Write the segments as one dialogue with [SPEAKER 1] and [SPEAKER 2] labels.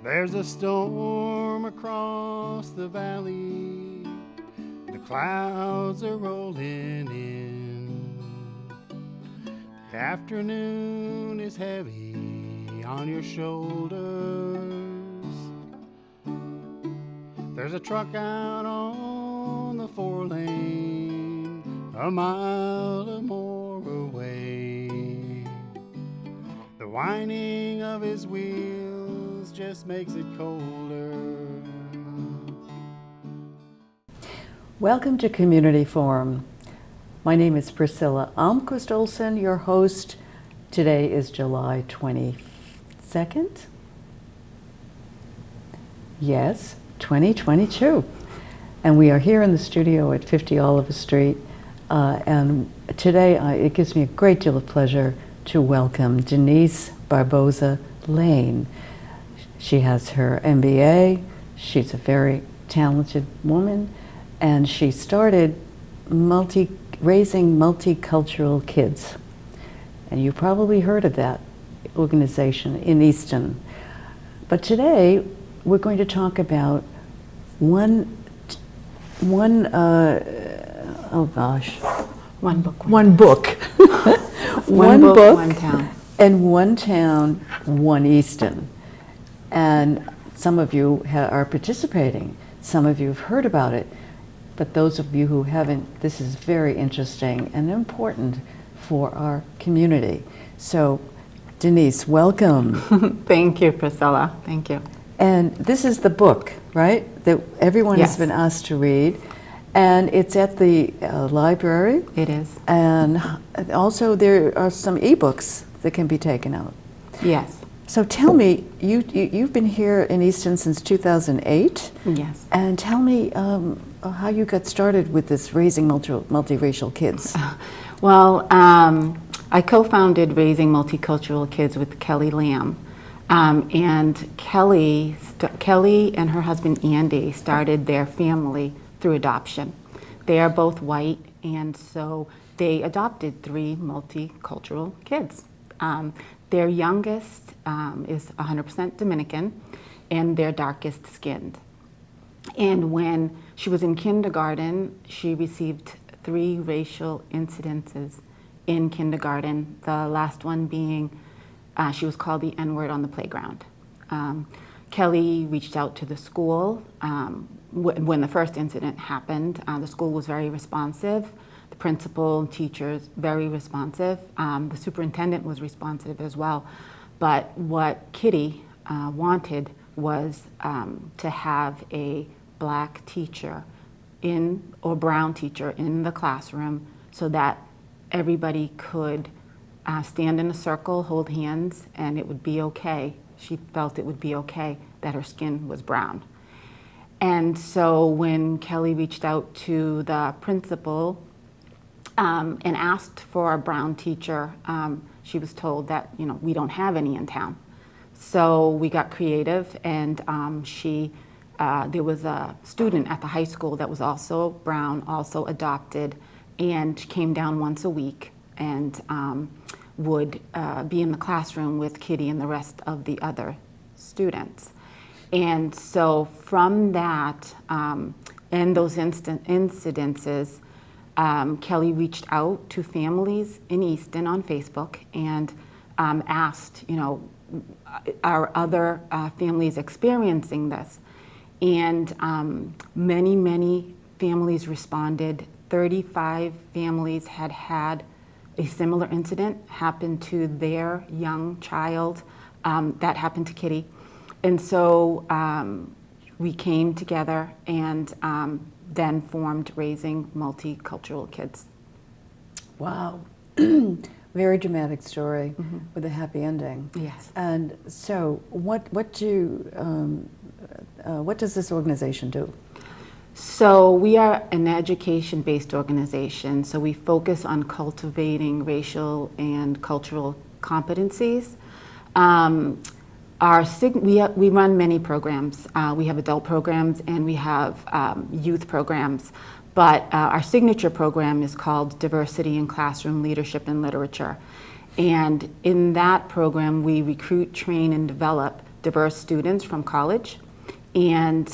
[SPEAKER 1] There's a storm across the valley. The clouds are rolling in. The afternoon is heavy on your shoulders. There's a truck out on the 4-lane, a mile or more away. The whining of his wheels just makes it colder.
[SPEAKER 2] Welcome to Community Forum. My name is Priscilla Almquist Olsen, your host. Today is July 22nd. Yes, 2022. And we are here in the studio at 50 Oliver Street. And today it gives me a great deal of pleasure to welcome Denise Barboza Lane. She has her MBA. She's a very talented woman. And she started raising multicultural kids. And you probably heard of that organization in Easton. But today, we're going to talk about one book.
[SPEAKER 3] One book, one town.
[SPEAKER 2] And one town, one Easton. And some of you are participating. Some of you have heard about it. But those of you who haven't, this is very interesting and important for our community. So, Denise, welcome.
[SPEAKER 3] Thank you, Priscilla. Thank you.
[SPEAKER 2] And this is the book, right, that everyone has been asked to read. And it's at the library.
[SPEAKER 3] It is.
[SPEAKER 2] And also there are some ebooks that can be taken out.
[SPEAKER 3] Yes.
[SPEAKER 2] So tell me, you've been here in Easton since 2008.
[SPEAKER 3] Yes.
[SPEAKER 2] And tell me how you got started with this raising multiracial kids.
[SPEAKER 3] Well, I co-founded Raising Multicultural Kids with Kelly Lamb. And Kelly and her husband Andy started their family through adoption. They are both white, and so they adopted 3 multicultural kids. Their youngest is 100% Dominican, and their darkest skinned. And when she was in kindergarten, she received 3 racial incidences in kindergarten, the last one being she was called the N-word on the playground. Kelly reached out to the school. When the first incident happened, the school was very responsive. The principal and teachers, very responsive. The superintendent was responsive as well. But what Kitty wanted was to have a black teacher or brown teacher in the classroom so that everybody could stand in a circle, hold hands, and it would be okay. She felt it would be okay that her skin was brown. And so when Kelly reached out to the principal and asked for a brown teacher, she was told that, we don't have any in town. So we got creative, and there was a student at the high school that was also brown, also adopted, and came down once a week and would be in the classroom with Kitty and the rest of the other students. And so from that, and those incidences, Kelly reached out to families in Easton on Facebook and asked, are other families experiencing this? And many families responded. 35 families had a similar incident happen to their young child. That happened to Kitty. And so we came together and then formed Raising Multicultural Kids.
[SPEAKER 2] Wow. Very dramatic story with a happy ending.
[SPEAKER 3] Yes.
[SPEAKER 2] And so what does this organization do?
[SPEAKER 3] So we are an education-based organization, so we focus on cultivating racial and cultural competencies. We run many programs. We have adult programs and we have youth programs, but our signature program is called Diversity in Classroom Leadership and Literature. And in that program, we recruit, train, and develop diverse students from college. And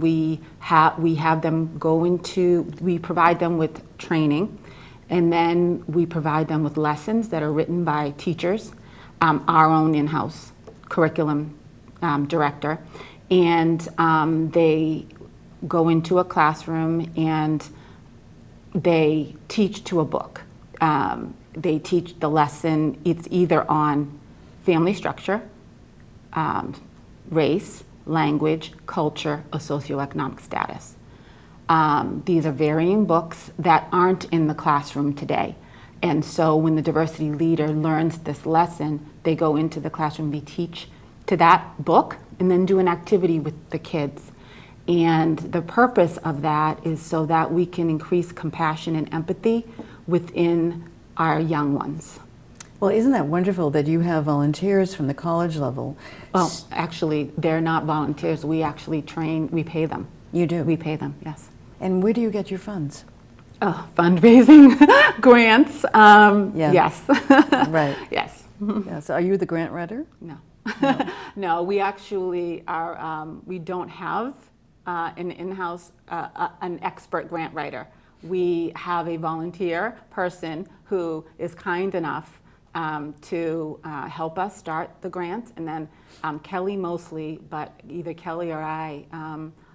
[SPEAKER 3] we have them we provide them with training, and then we provide them with lessons that are written by teachers, our own in-house curriculum director, and they go into a classroom and they teach to a book. They teach the lesson, it's either on family structure, race, language, culture, or socioeconomic status. These are varying books that aren't in the classroom today. And so when the diversity leader learns this lesson, they go into the classroom, they teach to that book, and then do an activity with the kids. And the purpose of that is so that we can increase compassion and empathy within our young ones.
[SPEAKER 2] Well, isn't that wonderful that you have volunteers from the college level?
[SPEAKER 3] Well, actually, they're not volunteers. We actually train, we pay them.
[SPEAKER 2] You do?
[SPEAKER 3] We pay them, yes.
[SPEAKER 2] And where do you get your funds?
[SPEAKER 3] Fundraising, grants,
[SPEAKER 2] Yeah.
[SPEAKER 3] yes.
[SPEAKER 2] Right.
[SPEAKER 3] Yes.
[SPEAKER 2] Yes. Are you the grant writer?
[SPEAKER 3] No. No, we actually are, we don't have an in-house, an expert grant writer. We have a volunteer person who is kind enough to help us start the grants, and then Kelly mostly, but either Kelly or I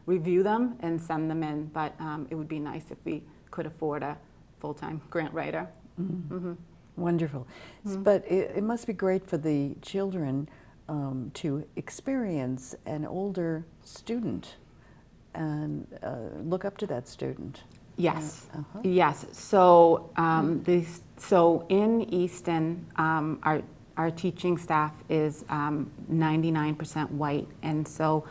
[SPEAKER 3] review them and send them in, but it would be nice if we could afford a full-time grant writer.
[SPEAKER 2] Mm-hmm.
[SPEAKER 3] Mm-hmm.
[SPEAKER 2] Wonderful. But it must be great for the children to experience an older student and look up to that student.
[SPEAKER 3] Yes,
[SPEAKER 2] Uh-huh.
[SPEAKER 3] yes. So, so in Easton, our teaching staff is 99% white, and so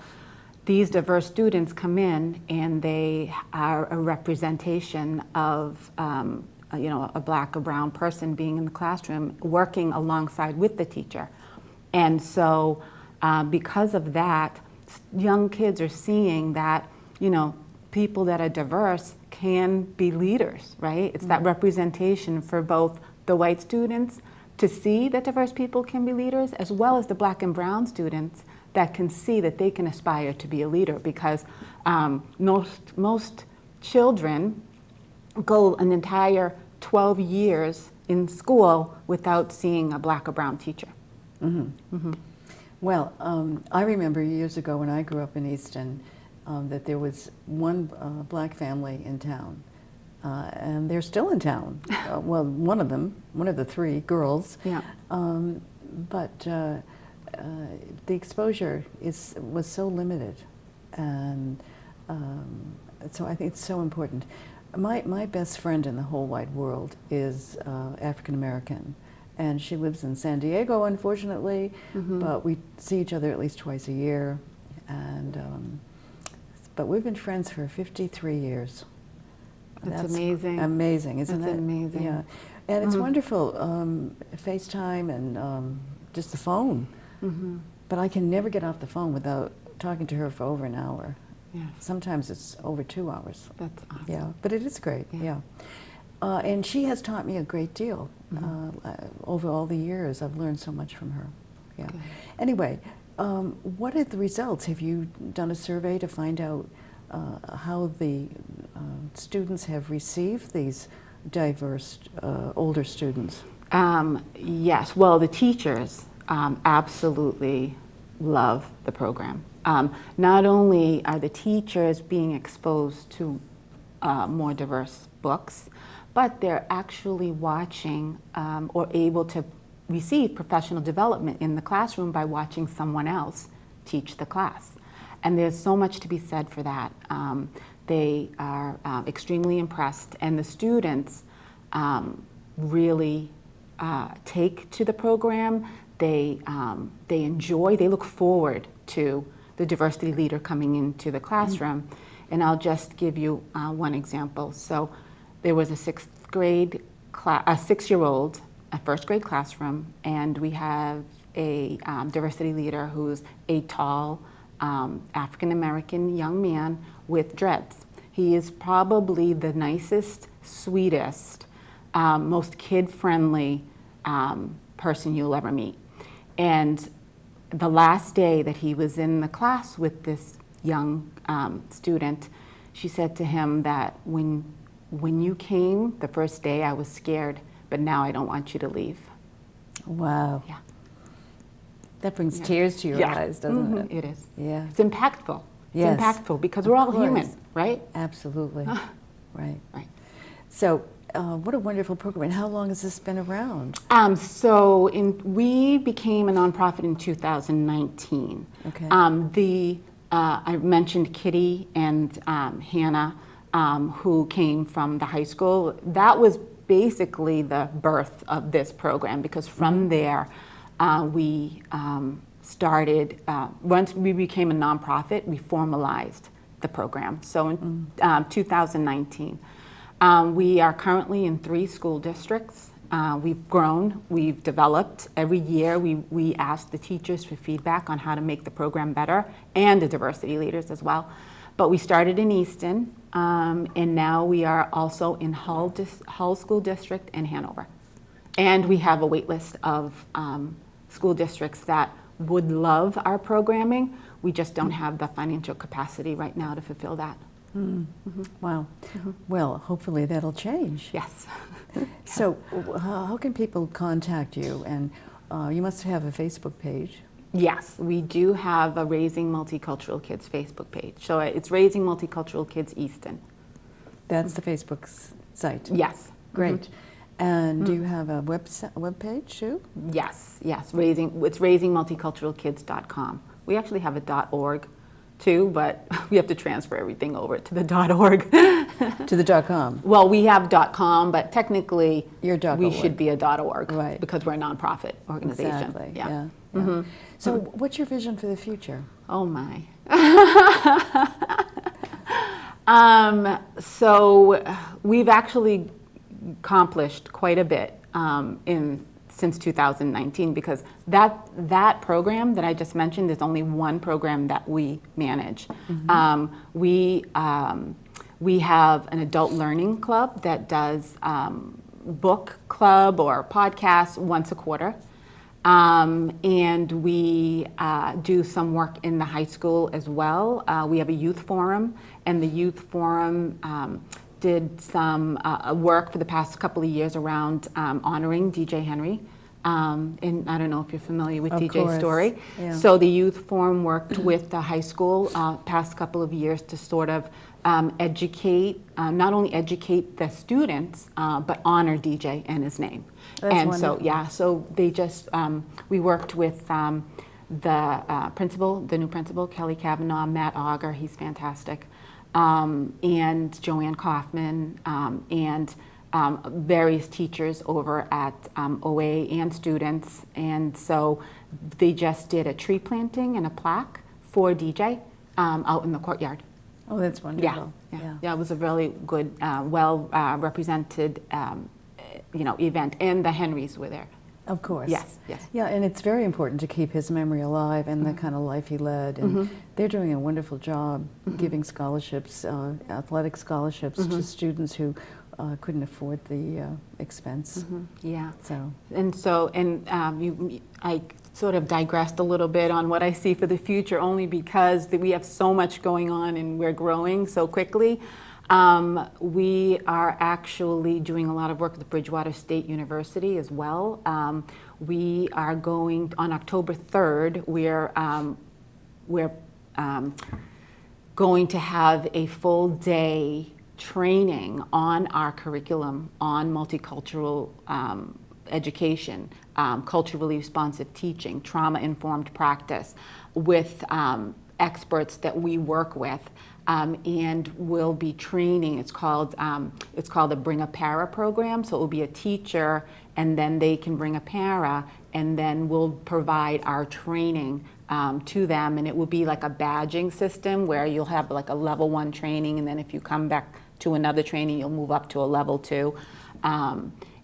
[SPEAKER 3] these diverse students come in and they are a representation of a black or brown person being in the classroom working alongside with the teacher. And so because of that, young kids are seeing that, people that are diverse can be leaders, right? It's that representation for both the white students to see that diverse people can be leaders, as well as the black and brown students that can see that they can aspire to be a leader, because most children go an entire 12 years in school without seeing a black or brown teacher.
[SPEAKER 2] Mm-hmm. Mm-hmm. Well, I remember years ago when I grew up in Easton that there was one black family in town, and they're still in town. Well, one of the three girls.
[SPEAKER 3] Yeah.
[SPEAKER 2] But the exposure was so limited, and so I think it's so important. My best friend in the whole wide world is African American, and she lives in San Diego, unfortunately, but we see each other at least twice a year, and but we've been friends for 53 years.
[SPEAKER 3] That's amazing.
[SPEAKER 2] Amazing, isn't it?
[SPEAKER 3] That's amazing.
[SPEAKER 2] Yeah, and it's wonderful, FaceTime and just the phone. But I can never get off the phone without talking to her for over an hour.
[SPEAKER 3] Yes.
[SPEAKER 2] Sometimes it's over 2 hours.
[SPEAKER 3] That's awesome.
[SPEAKER 2] Yeah, but it is great, yeah. And she has taught me a great deal. Over all the years, I've learned so much from her. Yeah.
[SPEAKER 3] Good.
[SPEAKER 2] Anyway, what are the results? Have you done a survey to find out how the students have received these diverse older students?
[SPEAKER 3] Yes, well, the teachers absolutely love the program. Not only are the teachers being exposed to more diverse books, but they're actually watching or able to receive professional development in the classroom by watching someone else teach the class. And there's so much to be said for that. They are extremely impressed, and the students really take to the program. They enjoy, they look forward to the diversity leader coming into the classroom. And I'll just give you one example. So there was a six-year-old, a first grade classroom, and we have a diversity leader who's a tall African-American young man with dreads. He is probably the nicest, sweetest, most kid-friendly person you'll ever meet. And the last day that he was in the class with this young student, she said to him that when you came the first day, I was scared, but now I don't want you to leave.
[SPEAKER 2] Wow.
[SPEAKER 3] Yeah.
[SPEAKER 2] That brings tears to your eyes, doesn't it?
[SPEAKER 3] It is.
[SPEAKER 2] Yeah.
[SPEAKER 3] It's impactful.
[SPEAKER 2] Yes.
[SPEAKER 3] It's impactful because
[SPEAKER 2] Of
[SPEAKER 3] we're all
[SPEAKER 2] course.
[SPEAKER 3] human, right?
[SPEAKER 2] Absolutely. Right.
[SPEAKER 3] Right.
[SPEAKER 2] So, what a wonderful program. And how long has this been around?
[SPEAKER 3] We became a nonprofit in 2019.
[SPEAKER 2] Okay.
[SPEAKER 3] I mentioned Kitty and Hannah, who came from the high school. That was basically the birth of this program, because from there we started, once we became a nonprofit, we formalized the program. So in 2019. We are currently in 3 school districts. We've grown, we've developed. Every year we ask the teachers for feedback on how to make the program better, and the diversity leaders as well. But we started in Easton, and now we are also in Hull School District and Hanover. And we have a wait list of school districts that would love our programming. We just don't have the financial capacity right now to fulfill that.
[SPEAKER 2] Wow. Well, hopefully that'll change.
[SPEAKER 3] Yes.
[SPEAKER 2] So, how can people contact you? And you must have a Facebook page.
[SPEAKER 3] Yes, we do have a Raising Multicultural Kids Facebook page. So it's Raising Multicultural Kids Easton.
[SPEAKER 2] That's the Facebook site.
[SPEAKER 3] Yes.
[SPEAKER 2] Great. And do you have a web page too?
[SPEAKER 3] Yes. It's raisingmulticulturalkids.com. We actually have a .org too, but we have to transfer everything over to the .org.
[SPEAKER 2] To the .com.
[SPEAKER 3] Well, we have .com, but technically
[SPEAKER 2] You're
[SPEAKER 3] we
[SPEAKER 2] .org.
[SPEAKER 3] should be a .org,
[SPEAKER 2] Right.
[SPEAKER 3] because we're a nonprofit organization.
[SPEAKER 2] Exactly.
[SPEAKER 3] Yeah.
[SPEAKER 2] Yeah. So, what's your vision for the future?
[SPEAKER 3] Oh my. So we've actually accomplished quite a bit since 2019, because that program that I just mentioned is only one program that we manage. We have an adult learning club that does book club or podcasts once a quarter. And we do some work in the high school as well. We have a youth forum, and the youth forum did some work for the past couple of years around honoring DJ Henry. And I don't know if you're familiar with DJ's story.
[SPEAKER 2] Yeah.
[SPEAKER 3] So the youth forum worked with the high school past couple of years to sort of educate, not only educate the students, but honor DJ and his name.
[SPEAKER 2] That's
[SPEAKER 3] and
[SPEAKER 2] wonderful.
[SPEAKER 3] so, yeah, so they just, we worked with the principal, the new principal, Kelly Kavanaugh, Matt Auger, he's fantastic, and Joanne Kaufman, and various teachers over at OA and students. And so they just did a tree planting and a plaque for DJ out in the courtyard.
[SPEAKER 2] Oh, that's wonderful.
[SPEAKER 3] Yeah, it was a really good, well represented event, and the Henrys were there.
[SPEAKER 2] Of course.
[SPEAKER 3] Yes.
[SPEAKER 2] Yeah, and it's very important to keep his memory alive and the kind of life he led. And they're doing a wonderful job giving scholarships, athletic scholarships to students who couldn't afford the expense.
[SPEAKER 3] Yeah.
[SPEAKER 2] So.
[SPEAKER 3] I sort of digressed a little bit on what I see for the future, only because we have so much going on and we're growing so quickly. We are actually doing a lot of work with Bridgewater State University as well. We are going on October 3rd. We're going to have a full day training on our curriculum on multicultural education, culturally responsive teaching, trauma-informed practice with experts that we work with. And we'll be training. It's called the Bring a Para program. So it will be a teacher, and then they can bring a para, and then we'll provide our training to them. And it will be like a badging system where you'll have like a level 1 training, and then if you come back to another training, you'll move up to a level 2.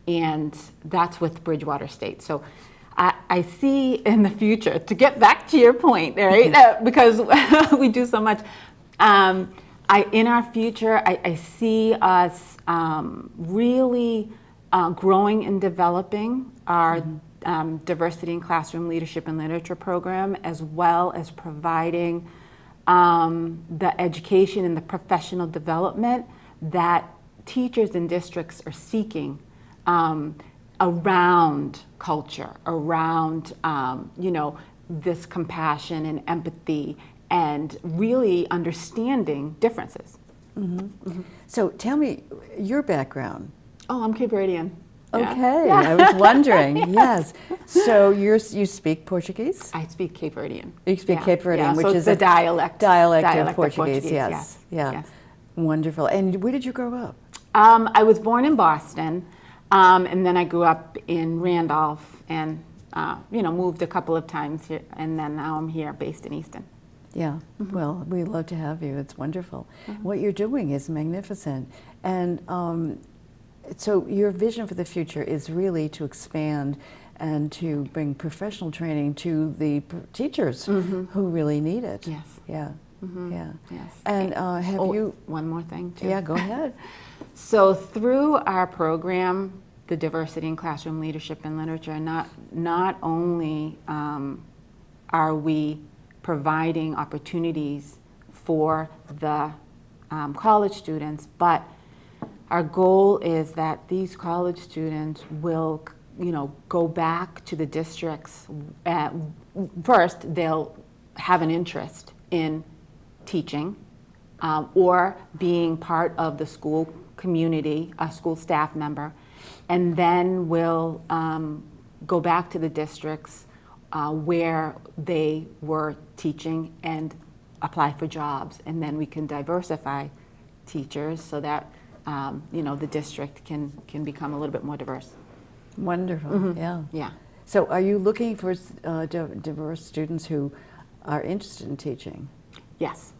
[SPEAKER 3] And that's with Bridgewater State. So I see in the future, to get back to your point, right? Because we do so much. In our future, I see us really growing and developing our diversity in classroom leadership and literature program, as well as providing the education and the professional development that teachers in districts are seeking around culture, around this compassion and empathy, and really understanding differences.
[SPEAKER 2] So tell me your background.
[SPEAKER 3] Oh, I'm Cape Verdean.
[SPEAKER 2] Okay, I was wondering. Yes. So you speak Portuguese?
[SPEAKER 3] I speak Cape Verdean.
[SPEAKER 2] You speak Cape Verdean, which
[SPEAKER 3] so
[SPEAKER 2] is
[SPEAKER 3] the dialect
[SPEAKER 2] of Portuguese.
[SPEAKER 3] Yes.
[SPEAKER 2] Yes. Yeah.
[SPEAKER 3] Yes.
[SPEAKER 2] Wonderful. And where did you grow up?
[SPEAKER 3] I was born in Boston, and then I grew up in Randolph, and moved a couple of times here, and then now I'm here, based in Easton.
[SPEAKER 2] Yeah. Well, we love to have you. It's wonderful. What you're doing is magnificent, and so your vision for the future is really to expand and to bring professional training to the teachers who really need it.
[SPEAKER 3] Yes.
[SPEAKER 2] Yeah. Yeah.
[SPEAKER 3] Yes.
[SPEAKER 2] And have you?
[SPEAKER 3] One more thing too.
[SPEAKER 2] Yeah. Go ahead.
[SPEAKER 3] So through our program, the Diversity in Classroom Leadership and Literature, not only are we providing opportunities for the college students, but our goal is that these college students will, go back to the districts. First, they'll have an interest in teaching or being part of the school community, a school staff member, and then we'll go back to the districts where they were teaching and apply for jobs, and then we can diversify teachers so that the district can become a little bit more diverse.
[SPEAKER 2] Wonderful. Yeah.
[SPEAKER 3] Yeah.
[SPEAKER 2] So are you looking for diverse students who are interested in teaching?
[SPEAKER 3] Yes.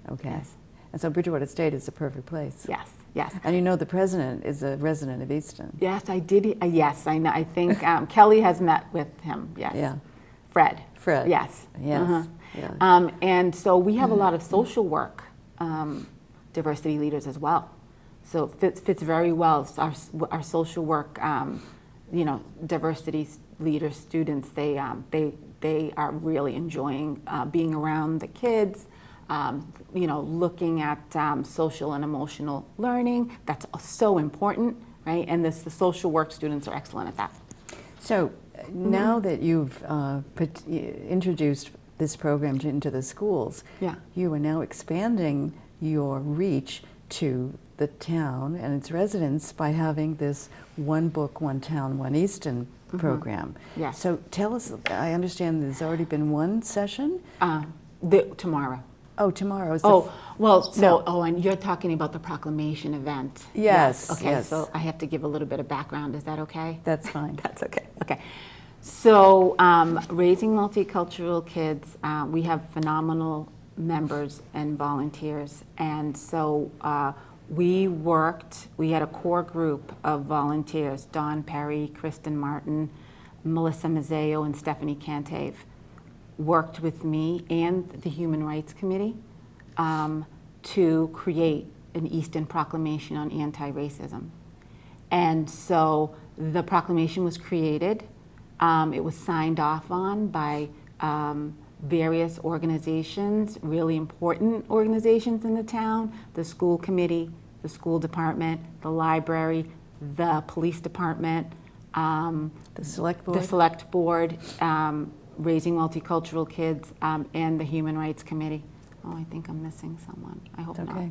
[SPEAKER 2] Okay.
[SPEAKER 3] Yes.
[SPEAKER 2] And so Bridgewater State is the perfect place.
[SPEAKER 3] Yes. Yes.
[SPEAKER 2] And the president is a resident of Easton.
[SPEAKER 3] Yes, I did. Yes, I know. I think Kelly has met with him. Yes.
[SPEAKER 2] Yeah.
[SPEAKER 3] Fred.
[SPEAKER 2] Yes.
[SPEAKER 3] Yes.
[SPEAKER 2] Yeah.
[SPEAKER 3] And so we have a lot of social work diversity leaders as well. So it fits very well. So our social work, diversity leader students, they are really enjoying being around the kids. Looking at social and emotional learning. That's so important, right? And the social work students are excellent at that.
[SPEAKER 2] So now that you've introduced this program into the schools, you are now expanding your reach to the town and its residents by having this One Book, One Town, One Easton program.
[SPEAKER 3] Yes.
[SPEAKER 2] So tell us, I understand there's already been one session?
[SPEAKER 3] Tomorrow.
[SPEAKER 2] Oh, tomorrow.
[SPEAKER 3] And you're talking about the Proclamation event.
[SPEAKER 2] Yes.
[SPEAKER 3] Okay,
[SPEAKER 2] yes.
[SPEAKER 3] so I have to give a little bit of background. Is that okay?
[SPEAKER 2] That's fine.
[SPEAKER 3] That's okay. Okay. So Raising Multicultural Kids, we have phenomenal members and volunteers. And so we had a core group of volunteers, Dawn Perry, Kristen Martin, Melissa Mazzeo, and Stephanie Cantave, worked with me and the Human Rights Committee to create an Easton Proclamation on anti-racism. And so the proclamation was created. It was signed off on by various organizations, really important organizations in the town, the school committee, the school department, the library, the police department,
[SPEAKER 2] the select board,
[SPEAKER 3] Raising Multicultural Kids, and the Human Rights Committee. Oh, I think I'm missing someone. I hope
[SPEAKER 2] okay.
[SPEAKER 3] not.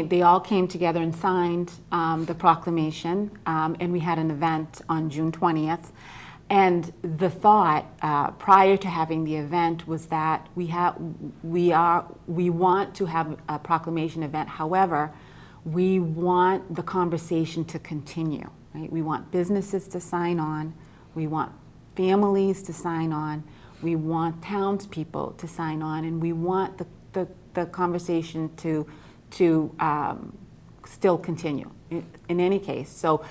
[SPEAKER 3] They all came together and signed the proclamation, and we had an event on June 20th. And the thought prior to having the event was that we want to have a proclamation event. However, we want the conversation to continue. Right? We want businesses to sign on. We want families to sign on. We want townspeople to sign on, and we want the conversation to still continue. In any case, so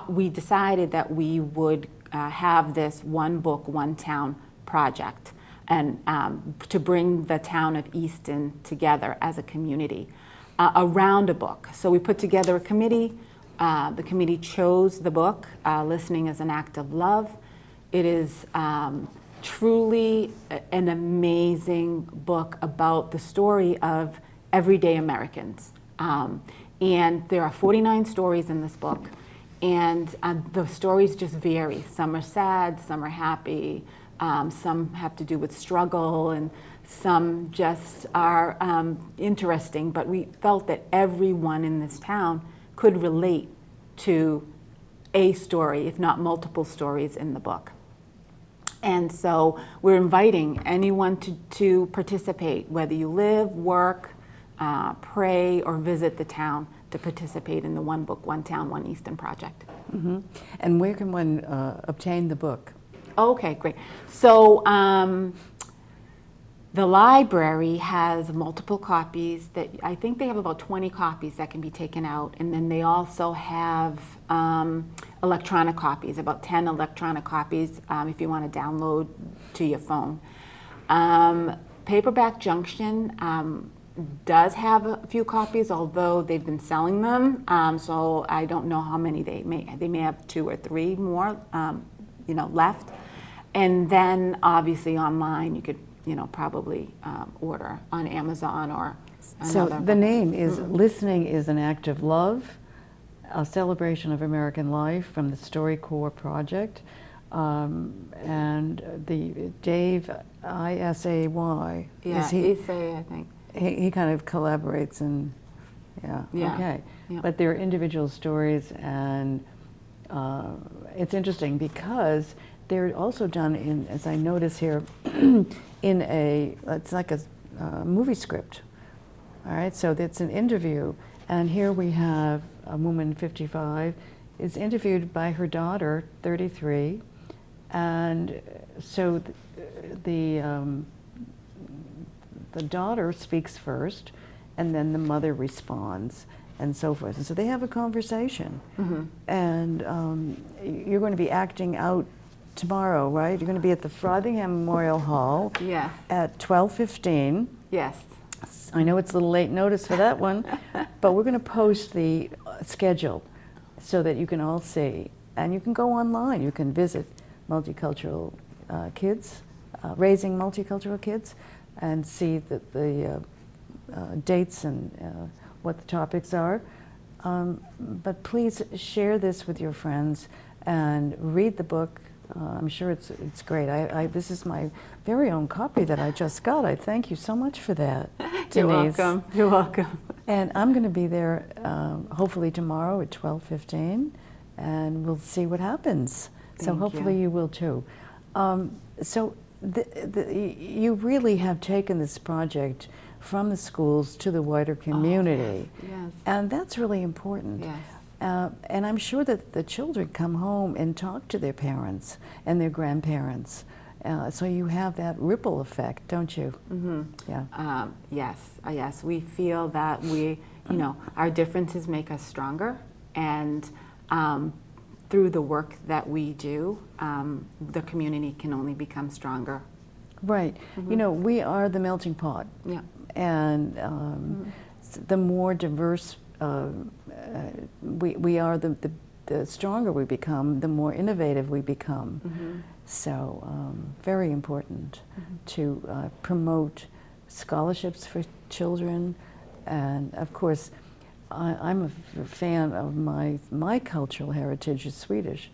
[SPEAKER 3] we decided that we would have this One Book, One Town project, and to bring the town of Easton together as a community around a book. So we put together a committee. The committee chose the book, Listening is an Act of Love. It is truly an amazing book about the story of everyday Americans. And there are 49 stories in this book, and the stories just vary. Some are sad, some are happy, some have to do with struggle, and some just are interesting. But we felt that everyone in this town could relate to a story, if not multiple stories in the book. And so we're inviting anyone to participate, whether you live, work, pray, or visit the town, to participate in the One Book, One Town, One Easton project.
[SPEAKER 2] Mm-hmm. And where can one obtain the book?
[SPEAKER 3] Okay, great. So the library has multiple copies that I think they have about 20 copies that can be taken out. And then they also have electronic copies, about 10 electronic copies if you want to download to your phone. Paperback Junction does have a few copies, although they've been selling them. So I don't know how many they may have 2 or 3 more left. And then obviously online you could probably order on Amazon or
[SPEAKER 2] So
[SPEAKER 3] another.
[SPEAKER 2] the name is Listening is an Act of Love, a celebration of American life from the StoryCorps Project. And the Dave, ISAY,
[SPEAKER 3] Yeah,
[SPEAKER 2] is he,
[SPEAKER 3] Issei, I think.
[SPEAKER 2] he kind of collaborates and, yeah. Okay.
[SPEAKER 3] Yeah.
[SPEAKER 2] But they're individual stories, and it's interesting because they're also done in, as I notice here, it's like a movie script. All right, so it's an interview, and here we have a woman, 55, is interviewed by her daughter, 33, and so the daughter speaks first, and then the mother responds, and so forth. And so they have a conversation, and you're going to be acting out tomorrow, right? You're going to be at the Frothingham Memorial Hall
[SPEAKER 3] Yes.
[SPEAKER 2] at 12:15.
[SPEAKER 3] Yes.
[SPEAKER 2] I know it's a little late notice for that one, but we're going to post the schedule so that you can all see. And you can go online. You can visit Multicultural Kids, Raising Multicultural Kids, and see the dates and what the topics are. But please share this with your friends and read the book. I'm sure it's great. This is my very own copy that I just got. I thank you so much for that, Denise.
[SPEAKER 3] You're welcome. You're welcome.
[SPEAKER 2] And I'm going to be there hopefully tomorrow at 12:15, and we'll see what happens. So
[SPEAKER 3] Thank
[SPEAKER 2] hopefully you will too. So you really have taken this project from the schools to the wider community.
[SPEAKER 3] Oh, yes.
[SPEAKER 2] And that's really important.
[SPEAKER 3] Yes.
[SPEAKER 2] And I'm sure that the children come home and talk to their parents and their grandparents. So you have that ripple effect, don't you?
[SPEAKER 3] Mm-hmm.
[SPEAKER 2] Yeah.
[SPEAKER 3] Yes. We feel that our differences make us stronger, and through the work that we do, the community can only become stronger.
[SPEAKER 2] Right. We are the melting pot.
[SPEAKER 3] Yeah.
[SPEAKER 2] And the more diverse we are, the stronger we become, the more innovative we become. So very important to promote scholarships for children. And of course, I'm a fan of my cultural heritage is Swedish,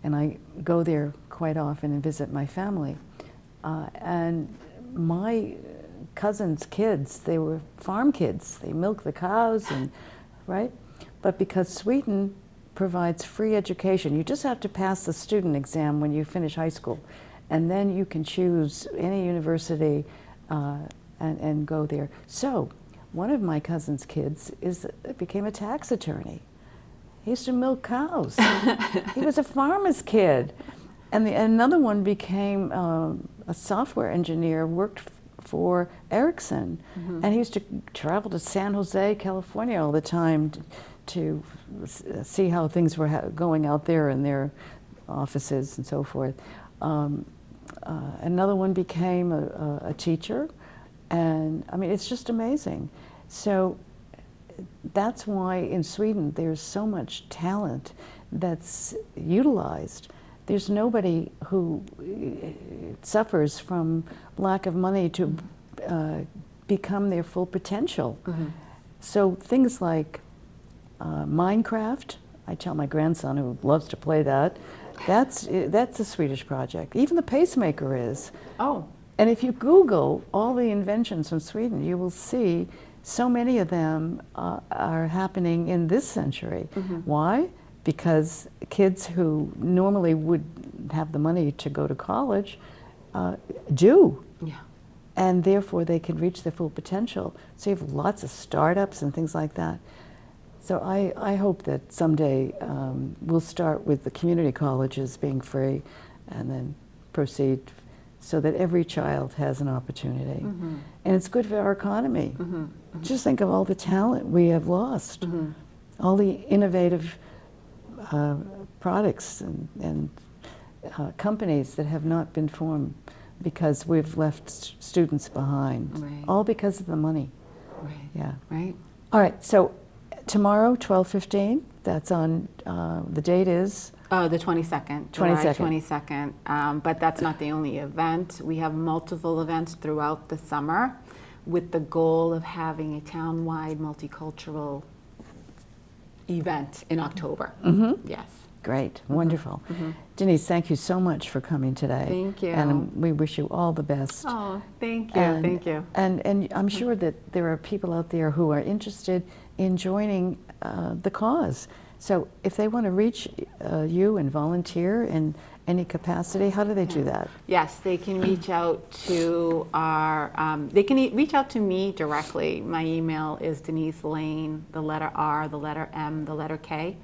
[SPEAKER 2] and I go there quite often and visit my family. And my cousins' kids, they were farm kids. They milk the cows, and right? But because Sweden provides free education, you just have to pass the student exam when you finish high school, and then you can choose any university and go there. So one of my cousin's kids became a tax attorney. He used to milk cows. He was a farmer's kid. And another one became a software engineer, worked for Ericsson, and he used to travel to San Jose, California all the time to see how things were going out there in their offices and so forth. Another one became a teacher, and I mean, it's just amazing. So that's why in Sweden there's so much talent that's utilized. There's nobody who suffers from lack of money to become their full potential. So things like Minecraft, I tell my grandson who loves to play that, that's a Swedish project. Even the pacemaker is.
[SPEAKER 3] Oh.
[SPEAKER 2] And if you Google all the inventions from Sweden, you will see so many of them are happening in this century. Why? Because kids who normally would have the money to go to college do.
[SPEAKER 3] Yeah.
[SPEAKER 2] And therefore they can reach their full potential. So you have lots of startups and things like that. So I hope that someday we'll start with the community colleges being free and then proceed so that every child has an opportunity. And it's good for our economy. Just think of all the talent we have lost, all the innovative products and companies that have not been formed because we've left students behind, all because of the money. Yeah.
[SPEAKER 3] Right.
[SPEAKER 2] All right, so tomorrow, 12:15, that's on, the date is?
[SPEAKER 3] The 22nd.
[SPEAKER 2] 22nd.
[SPEAKER 3] July 22nd. But that's not the only event. We have multiple events throughout the summer with the goal of having a town-wide multicultural event in October. Yes.
[SPEAKER 2] Great, wonderful. Denise, thank you so much for coming today.
[SPEAKER 3] Thank you.
[SPEAKER 2] And we wish you all the best.
[SPEAKER 3] Oh, thank you.
[SPEAKER 2] And,
[SPEAKER 3] Thank you.
[SPEAKER 2] And I'm sure that there are people out there who are interested in joining the cause. So if they want to reach you and volunteer in any capacity, how do they do that?
[SPEAKER 3] Yes, they can reach out to our, reach out to me directly. My email is Denise Lane, the letter R, the letter M, the letter K,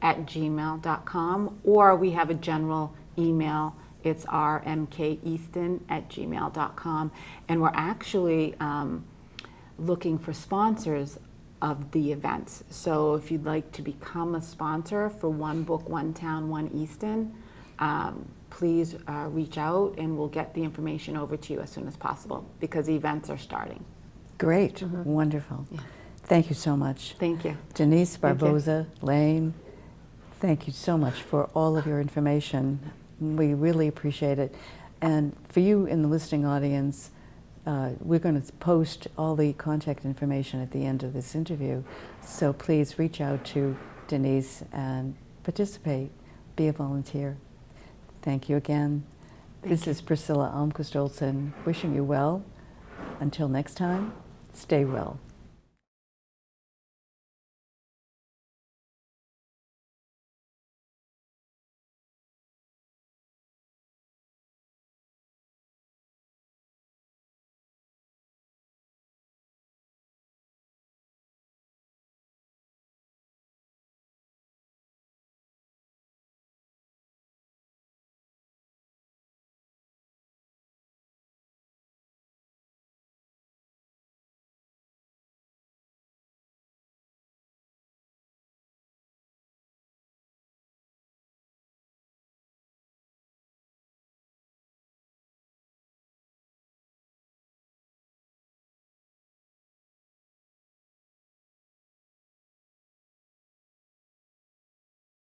[SPEAKER 3] @gmail.com, or we have a general email. It's rmkeaston@gmail.com, and we're actually looking for sponsors of the events. So if you'd like to become a sponsor for One Book, One Town, One Easton, please reach out and we'll get the information over to you as soon as possible because events are starting.
[SPEAKER 2] Great, wonderful.
[SPEAKER 3] Yeah.
[SPEAKER 2] Thank you so much.
[SPEAKER 3] Thank you.
[SPEAKER 2] Denise
[SPEAKER 3] Thank you.
[SPEAKER 2] Barboza Lane, thank you so much for all of your information. We really appreciate it. And for you in the listening audience, we're going to post all the contact information at the end of this interview. So please reach out to Denise and participate, be a volunteer. Thank you again. This is Priscilla Almquist Olsen wishing you well. Until next time, stay well.